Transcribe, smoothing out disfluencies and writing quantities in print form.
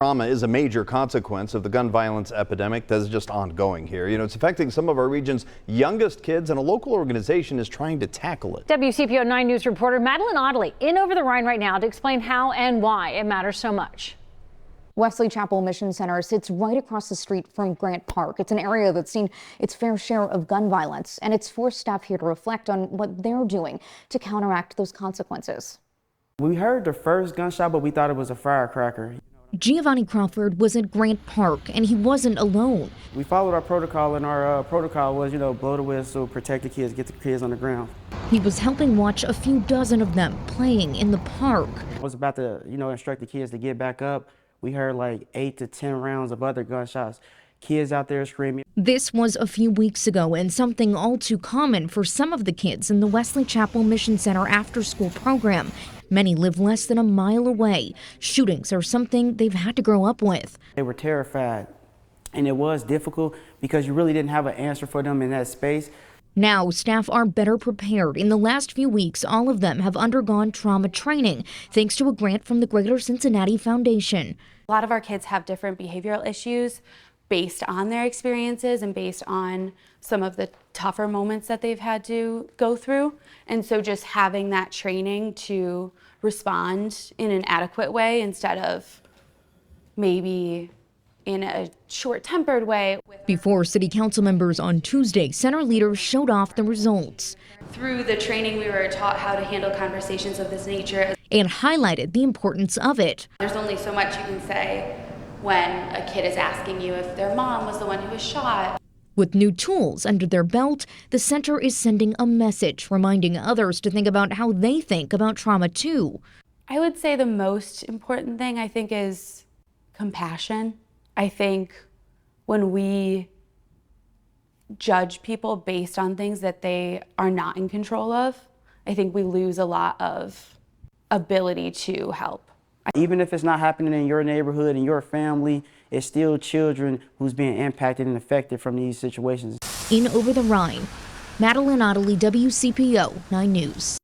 Trauma is a major consequence of the gun violence epidemic that is just ongoing here. It's affecting some of our region's youngest kids, and a local organization is trying to tackle it. WCPO 9 News reporter Madeline Audley in over the Rhine right now to explain how and why it matters so much. Wesley Chapel Mission Center sits right across the street from Grant Park. It's an area that's seen its fair share of gun violence, and it's forced staff here to reflect on what they're doing to counteract those consequences. We heard the first gunshot, but we thought it was a firecracker. Giovanni Crawford was at Grant Park, and he wasn't alone. We followed our protocol, and our protocol was, blow the whistle, protect the kids, get the kids on the ground. He was helping watch a few dozen of them playing in the park. I was about to, instruct the kids to get back up. We heard like 8 to 10 rounds of other gunshots. Kids out there screaming. This was a few weeks ago, and something all too common for some of the kids in the Wesley Chapel Mission Center after-school program. Many live less than a mile away. Shootings are something they've had to grow up with. They were terrified, and it was difficult because you really didn't have an answer for them in that space. Now, staff are better prepared. In the last few weeks, all of them have undergone trauma training, thanks to a grant from the Greater Cincinnati Foundation. A lot of our kids have different behavioral issues based on their experiences and based on some of the tougher moments that they've had to go through. And so just having that training to respond in an adequate way instead of maybe in a short-tempered way. Before city council members on Tuesday, center leaders showed off the results. Through the training, we were taught how to handle conversations of this nature. And highlighted the importance of it. There's only so much you can say when a kid is asking you if their mom was the one who was shot. With new tools under their belt, the center is sending a message, reminding others to think about how they think about trauma too. I would say the most important thing, I think, is compassion. I think when we judge people based on things that they are not in control of, I think we lose a lot of ability to help. Even if it's not happening in your neighborhood and your family, it's still children who's being impacted and affected from these situations. In over the Rhine, Madeline Audley, WCPO 9 News.